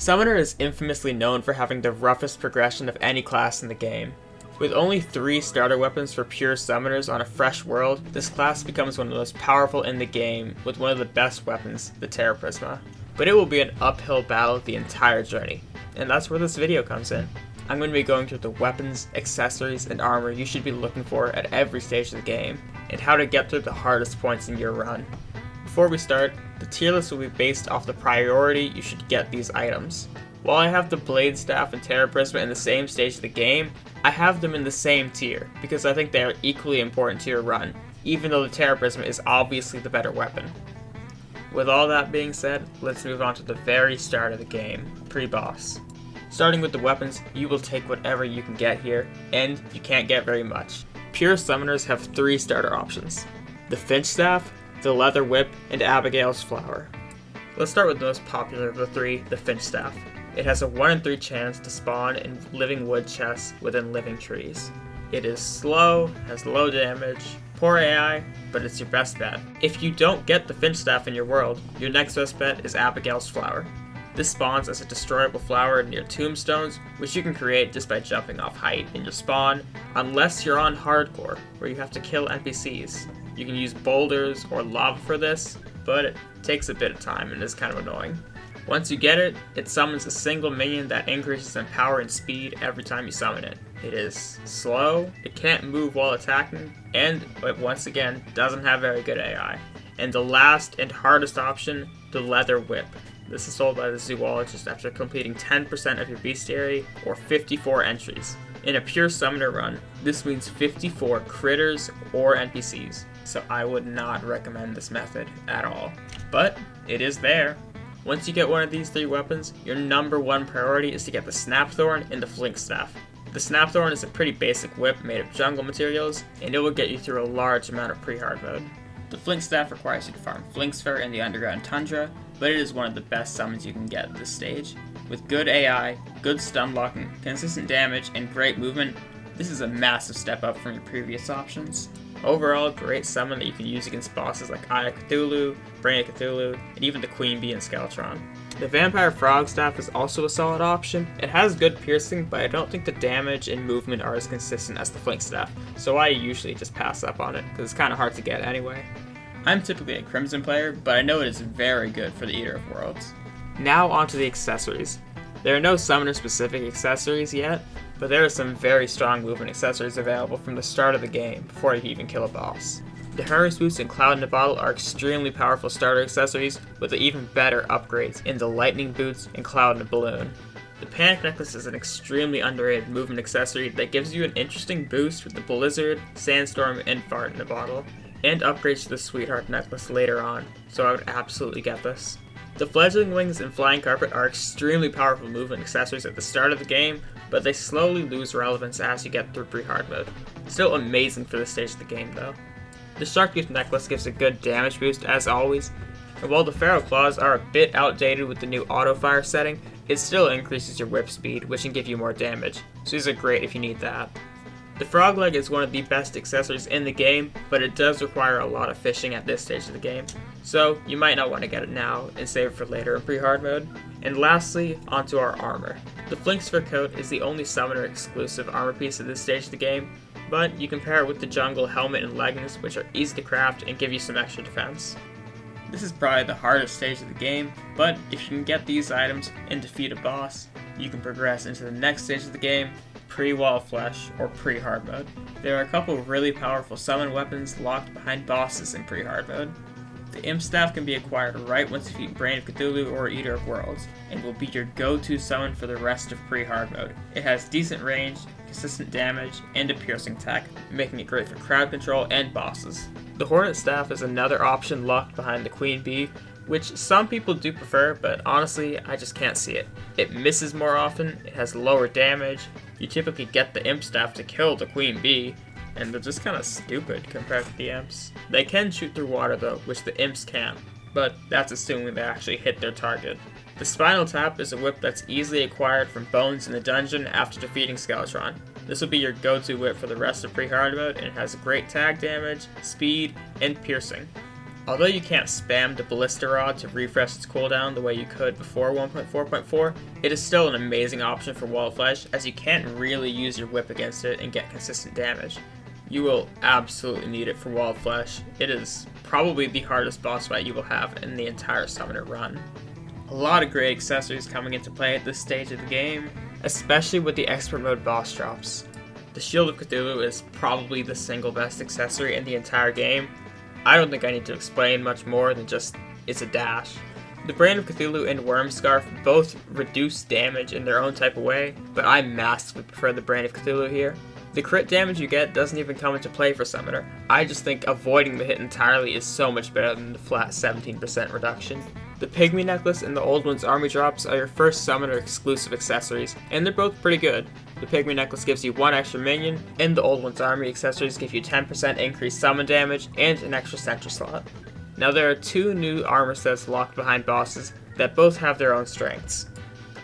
Summoner is infamously known for having the roughest progression of any class in the game. With only 3 starter weapons for pure summoners on a fresh world, this class becomes one of the most powerful in the game with one of the best weapons, the Terra Prisma. But it will be an uphill battle the entire journey, and that's where this video comes in. I'm going to be going through the weapons, accessories, and armor you should be looking for at every stage of the game, and how to get through the hardest points in your run. Before we start, the tier list will be based off the priority you should get these items. While I have the Blade Staff and Terra Prisma in the same stage of the game, I have them in the same tier, because I think they are equally important to your run, even though the Terra Prisma is obviously the better weapon. With all that being said, let's move on to the very start of the game, pre-boss. Starting with the weapons, you will take whatever you can get here, and you can't get very much. Pure summoners have 3 starter options: the Finch Staff, the Leather Whip, and Abigail's Flower. Let's start with the most popular of the 3, the Finch Staff. It has a 1 in 3 chance to spawn in living wood chests within living trees. It is slow, has low damage, poor AI, but it's your best bet. If you don't get the Finch Staff in your world, your next best bet is Abigail's Flower. This spawns as a destroyable flower near tombstones, which you can create just by jumping off height in your spawn, unless you're on hardcore, where you have to kill NPCs. You can use boulders or lava for this, but it takes a bit of time and is kind of annoying. Once you get it, it summons a single minion that increases in power and speed every time you summon it. It is slow, it can't move while attacking, and it once again doesn't have very good AI. And the last and hardest option, the Leather Whip. This is sold by the zoologist after completing 10% of your bestiary or 54 entries. In a pure summoner run, this means 54 critters or NPCs, so I would not recommend this method at all. But it is there. Once you get one of these 3 weapons, your number 1 priority is to get the snapthorn and the flink staff. The snapthorn is a pretty basic whip made of jungle materials, and it will get you through a large amount of pre-hard mode. The flink staff requires you to farm flinks fur in the underground tundra, but it is one of the best summons you can get at this stage. With good AI, good stun blocking, consistent damage, and great movement, this is a massive step up from your previous options. Overall, great summon that you can use against bosses like Eye of Cthulhu, Brain of Cthulhu, and even the Queen Bee and Skeletron. The Vampire Frog Staff is also a solid option. It has good piercing, but I don't think the damage and movement are as consistent as the Flink Staff, so I usually just pass up on it, because it's kind of hard to get anyway. I'm typically a Crimson player, but I know it is very good for the Eater of Worlds. Now onto the accessories. There are no summoner-specific accessories yet, but there are some very strong movement accessories available from the start of the game before you even kill a boss. The Harvest Boots and Cloud in a Bottle are extremely powerful starter accessories with even better upgrades in the Lightning Boots and Cloud in a Balloon. The Panic Necklace is an extremely underrated movement accessory that gives you an interesting boost with the Blizzard, Sandstorm, and Fart in a Bottle, and upgrades to the Sweetheart Necklace later on, so I would absolutely get this. The Fledgling Wings and Flying Carpet are extremely powerful movement accessories at the start of the game, but they slowly lose relevance as you get through pre-hard mode. Still amazing for this stage of the game though. The Sharktooth Necklace gives a good damage boost as always, and while the Pharaoh Claws are a bit outdated with the new auto-fire setting, it still increases your whip speed, which can give you more damage, so these are great if you need that. The Frog Leg is one of the best accessories in the game, but it does require a lot of fishing at this stage of the game, so you might not want to get it now and save it for later in pre-hard mode. And lastly, onto our armor. The Flink's Fur Coat is the only summoner exclusive armor piece at this stage of the game, but you can pair it with the Jungle Helmet and Leggings, which are easy to craft and give you some extra defense. This is probably the hardest stage of the game, but if you can get these items and defeat a boss, you can progress into the next stage of the game, pre-Wall of Flesh, or pre-hard mode. There are a couple of really powerful summon weapons locked behind bosses in pre-hard mode. The Imp Staff can be acquired right once you defeat Brain of Cthulhu or Eater of Worlds, and will be your go-to summon for the rest of pre-hard mode. It has decent range, consistent damage, and a piercing tech, making it great for crowd control and bosses. The Hornet Staff is another option locked behind the Queen Bee, which some people do prefer, but honestly, I just can't see it. It misses more often, it has lower damage, you typically get the Imp Staff to kill the Queen Bee, and they're just kind of stupid compared to the Imps. They can shoot through water though, which the Imps can't, but that's assuming they actually hit their target. The Spinal Tap is a whip that's easily acquired from bones in the dungeon after defeating Skeletron. This will be your go-to whip for the rest of pre-hard mode, and it has great tag damage, speed, and piercing. Although you can't spam the ballista rod to refresh its cooldown the way you could before 1.4.4, it is still an amazing option for Wall of Flesh, as you can't really use your whip against it and get consistent damage. You will absolutely need it for Wall of Flesh. It is probably the hardest boss fight you will have in the entire Summoner run. A lot of great accessories coming into play at this stage of the game, especially with the Expert Mode boss drops. The Shield of Cthulhu is probably the single best accessory in the entire game. I don't think I need to explain much more than just it's a dash. The Brain of Cthulhu and Worm Scarf both reduce damage in their own type of way, but I massively prefer the Brain of Cthulhu here. The crit damage you get doesn't even come into play for Summoner. I just think avoiding the hit entirely is so much better than the flat 17% reduction. The Pygmy Necklace and the Old One's Army Drops are your first Summoner exclusive accessories, and they're both pretty good. The Pygmy Necklace gives you 1 extra minion, and the Old One's Army accessories give you 10% increased summon damage and an extra sentry slot. Now there are 2 new armor sets locked behind bosses that both have their own strengths.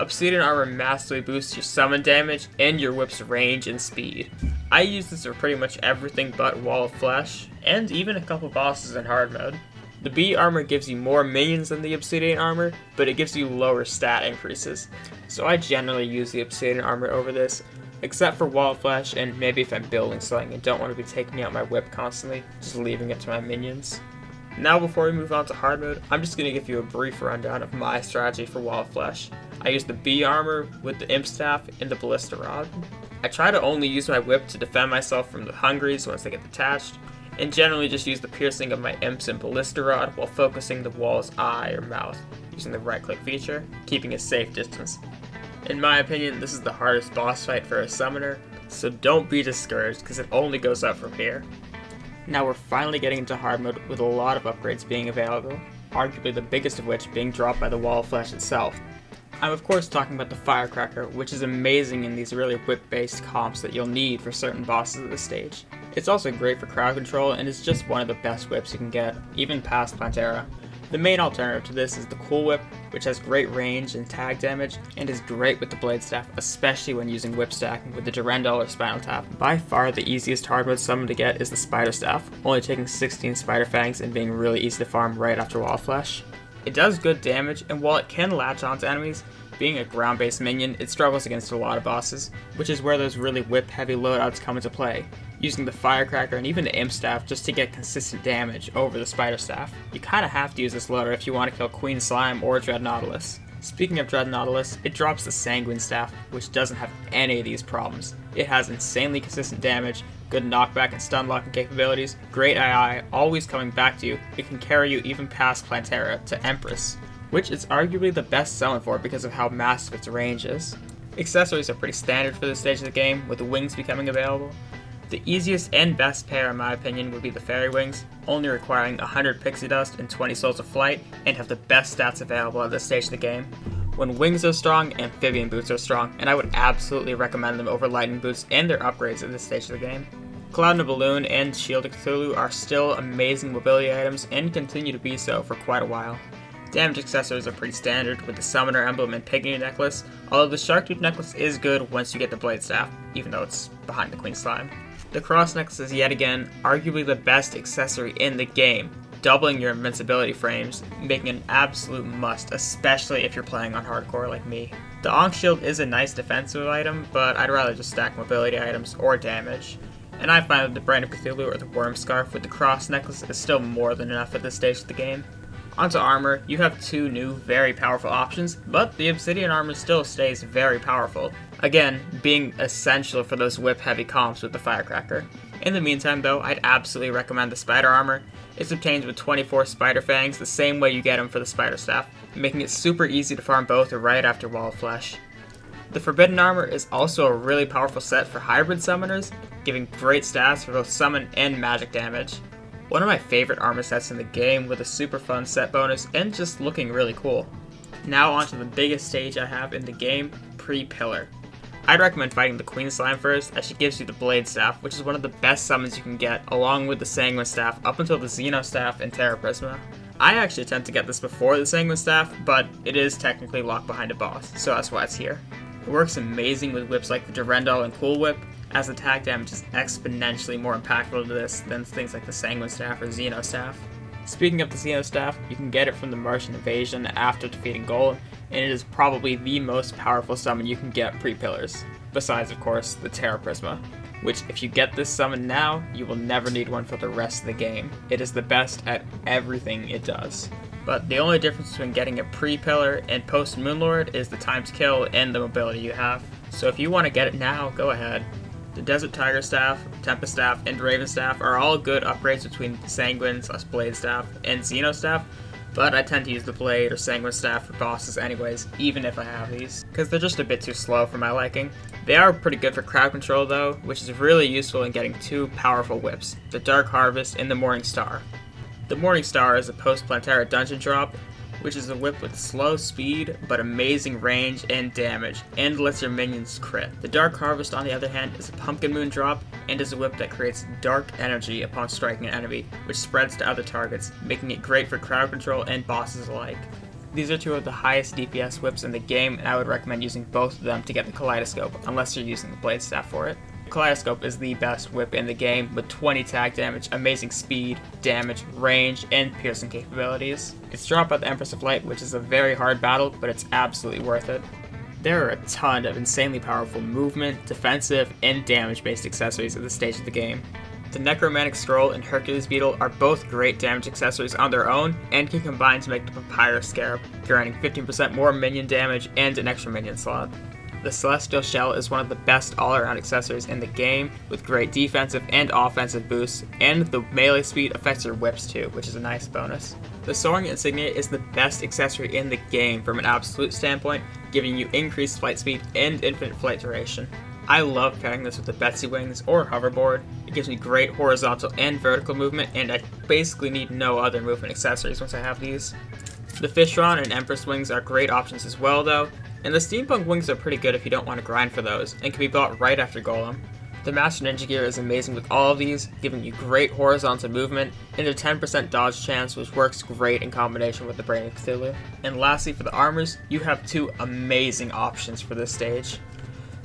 Obsidian Armor massively boosts your summon damage and your whip's range and speed. I use this for pretty much everything but Wall of Flesh, and even a couple bosses in hard mode. The B Armor gives you more minions than the Obsidian Armor, but it gives you lower stat increases, so I generally use the Obsidian Armor over this, except for Wall of Flesh and maybe if I'm building something and don't want to be taking out my whip constantly, just leaving it to my minions. Now before we move on to hard mode, I'm just going to give you a brief rundown of my strategy for Wall of Flesh. I use the B Armor with the Imp Staff and the Ballista Rod. I try to only use my whip to defend myself from the Hungries once they get detached, and generally just use the piercing of my Imps and Ballista Rod while focusing the wall's eye or mouth, using the right click feature, keeping a safe distance. In my opinion, this is the hardest boss fight for a Summoner, so don't be discouraged because it only goes up from here. Now we're finally getting into hard mode with a lot of upgrades being available, arguably the biggest of which being dropped by the Wall of Flesh itself. I'm of course talking about the Firecracker, which is amazing in these really whip-based comps that you'll need for certain bosses at this stage. It's also great for crowd control and is just one of the best whips you can get, even past Plantera. The main alternative to this is the Cool Whip, which has great range and tag damage, and is great with the Blade Staff, especially when using whip stacking with the Durendal or Spinal Tap. By far the easiest hard mode summon to get is the Spider Staff, only taking 16 Spider Fangs and being really easy to farm right after Wall of Flesh. It does good damage, and while it can latch onto enemies, being a ground-based minion, it struggles against a lot of bosses, which is where those really whip-heavy loadouts come into play, using the Firecracker and even the Imp Staff just to get consistent damage over the Spider Staff. You kinda have to use this loader if you want to kill Queen Slime or Dread Nautilus. Speaking of Dread Nautilus, it drops the Sanguine Staff, which doesn't have any of these problems. It has insanely consistent damage, good knockback and stun locking capabilities, great II, always coming back to you. It can carry you even past Plantera to Empress, which is arguably the best summon for because of how massive its range is. Accessories are pretty standard for this stage of the game, with the wings becoming available. The easiest and best pair in my opinion would be the Fairy Wings, only requiring 100 Pixie Dust and 20 Souls of Flight, and have the best stats available at this stage of the game. When wings are strong, amphibian boots are strong, and I would absolutely recommend them over lightning boots and their upgrades at this stage of the game. Cloud in a Balloon and Shield of Cthulhu are still amazing mobility items and continue to be so for quite a while. Damage accessories are pretty standard with the Summoner Emblem and Pygmy Necklace, although the Sharktooth Necklace is good once you get the Blade Staff, even though it's behind the Queen Slime. The Cross Necklace is yet again arguably the best accessory in the game, doubling your invincibility frames, making it an absolute must, especially if you're playing on hardcore like me. The Ankh Shield is a nice defensive item, but I'd rather just stack mobility items or damage. And I find that the Brain of Cthulhu or the Worm Scarf with the Cross Necklace is still more than enough at this stage of the game. Onto armor, you have 2 new, very powerful options, but the Obsidian Armor still stays very powerful, again, being essential for those whip-heavy comps with the Firecracker. In the meantime though, I'd absolutely recommend the Spider Armor. It's obtained with 24 Spider Fangs, the same way you get them for the Spider Staff, making it super easy to farm both right after Wall of Flesh. The Forbidden Armor is also a really powerful set for hybrid summoners, giving great stats for both summon and magic damage. One of my favorite armor sets in the game with a super fun set bonus and just looking really cool. Now onto the biggest stage I have in the game, Pre-Pillar. I'd recommend fighting the Queen Slime first, as she gives you the Blade Staff, which is one of the best summons you can get, along with the Sanguine Staff up until the Xeno Staff and Terra Prisma. I actually tend to get this before the Sanguine Staff, but it is technically locked behind a boss, so that's why it's here. It works amazing with whips like the Durendal and Cool Whip, as attack damage is exponentially more impactful to this than things like the Sanguine Staff or Xeno Staff. Speaking of the Xeno Staff, you can get it from the Martian invasion after defeating Golem, and it is probably the most powerful summon you can get pre-pillars, besides of course the Terra Prisma, which if you get this summon now, you will never need one for the rest of the game. It is the best at everything it does. But the only difference between getting a pre-pillar and post-Moonlord is the time to kill and the mobility you have. So if you want to get it now, go ahead. The Desert Tiger Staff, Tempest Staff, and Raven Staff are all good upgrades between Sanguine / Blade Staff and Xeno Staff, but I tend to use the Blade or Sanguine Staff for bosses anyways, even if I have these, because they're just a bit too slow for my liking. They are pretty good for crowd control though, which is really useful in getting two powerful whips, the Dark Harvest and the Morning Star. The Morning Star is a post-Plantera dungeon drop, which is a whip with slow speed, but amazing range and damage, and lets your minions crit. The Dark Harvest, on the other hand, is a Pumpkin Moon drop, and is a whip that creates dark energy upon striking an enemy, which spreads to other targets, making it great for crowd control and bosses alike. These are two of the highest DPS whips in the game, and I would recommend using both of them to get the Kaleidoscope, unless you're using the Blade Staff for it. Kaleidoscope is the best whip in the game with 20 tag damage, amazing speed, damage, range, and piercing capabilities. It's dropped by the Empress of Light, which is a very hard battle, but it's absolutely worth it. There are a ton of insanely powerful movement, defensive, and damage-based accessories at this stage of the game. The Necromantic Scroll and Hercules Beetle are both great damage accessories on their own, and can combine to make the Papyrus Scarab, granting 15% more minion damage and an extra minion slot. The Celestial Shell is one of the best all-around accessories in the game, with great defensive and offensive boosts, and the melee speed affects your whips too, which is a nice bonus. The Soaring Insignia is the best accessory in the game from an absolute standpoint, giving you increased flight speed and infinite flight duration. I love pairing this with the Betsy Wings or Hoverboard. It gives me great horizontal and vertical movement, and I basically need no other movement accessories once I have these. The Fishron and Empress Wings are great options as well though, and the Steampunk Wings are pretty good if you don't want to grind for those, and can be bought right after Golem. The Master Ninja Gear is amazing with all of these, giving you great horizontal movement, and a 10% dodge chance, which works great in combination with the Brain of Cthulhu. And lastly, for the armors, you have two amazing options for this stage.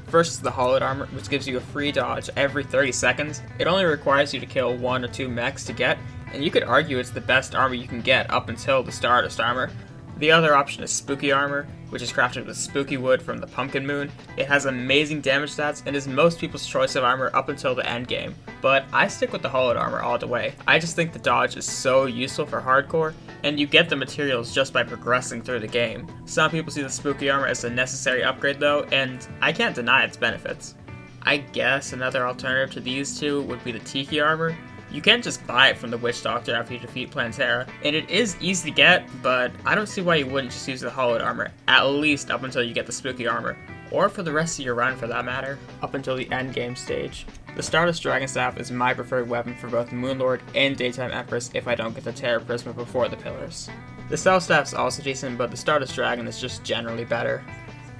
First is the Hollowed Armor, which gives you a free dodge every 30 seconds. It only requires you to kill 1 or 2 mechs to get, and you could argue it's the best armor you can get up until the Stardust Armor. The other option is Spooky Armor, which is crafted with spooky wood from the Pumpkin Moon. It has amazing damage stats and is most people's choice of armor up until the end game, but I stick with the Hollowed Armor all the way. I just think the dodge is so useful for hardcore, and you get the materials just by progressing through the game. Some people see the Spooky Armor as a necessary upgrade though, and I can't deny its benefits. I guess another alternative to these two would be the Tiki Armor. You can just buy it from the Witch Doctor after you defeat Plantera, and it is easy to get, but I don't see why you wouldn't just use the Hollowed Armor, at least up until you get the Spooky Armor, or for the rest of your run for that matter, up until the end game stage. The Stardust Dragon Staff is my preferred weapon for both Moonlord and Daytime Empress if I don't get the Terra Prisma before the pillars. The Cell Staff is also decent, but the Stardust Dragon is just generally better.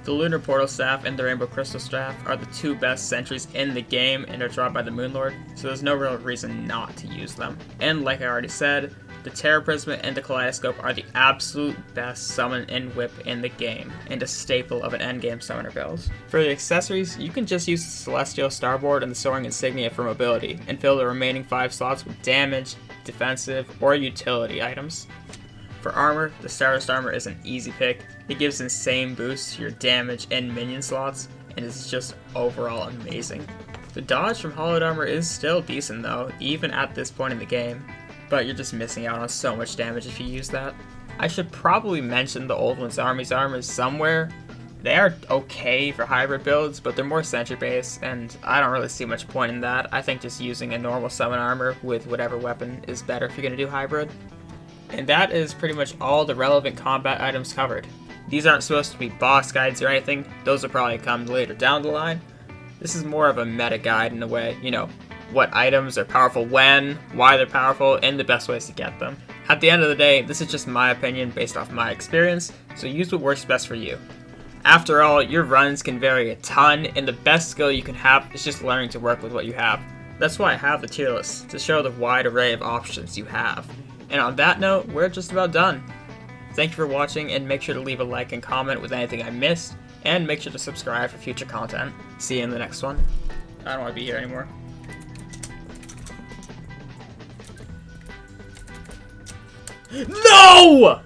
The Lunar Portal Staff and the Rainbow Crystal Staff are the two best sentries in the game and are dropped by the Moonlord, so there's no real reason not to use them. And like I already said, the Terra Prisma and the Kaleidoscope are the absolute best summon and whip in the game, and a staple of an endgame summoner build. For the accessories, you can just use the Celestial Starboard and the Soaring Insignia for mobility, and fill the remaining 5 slots with damage, defensive, or utility items. For armor, the Stardust Armor is an easy pick. It gives insane boosts to your damage and minion slots, and is just overall amazing. The dodge from Hollowed Armor is still decent though, even at this point in the game, but you're just missing out on so much damage if you use that. I should probably mention the Old One's Army's armors somewhere. They are okay for hybrid builds, but they're more sentry based, and I don't really see much point in that. I think just using a normal summon armor with whatever weapon is better if you're going to do hybrid. And that is pretty much all the relevant combat items covered. These aren't supposed to be boss guides or anything, those will probably come later down the line. This is more of a meta guide in a way, you know, what items are powerful when, why they're powerful, and the best ways to get them. At the end of the day, this is just my opinion based off my experience, so use what works best for you. After all, your runs can vary a ton, and the best skill you can have is just learning to work with what you have. That's why I have the tier list, to show the wide array of options you have. And on that note, we're just about done. Thank you for watching, and make sure to leave a like and comment with anything I missed, and make sure to subscribe for future content. See you in the next one. I don't want to be here anymore. No!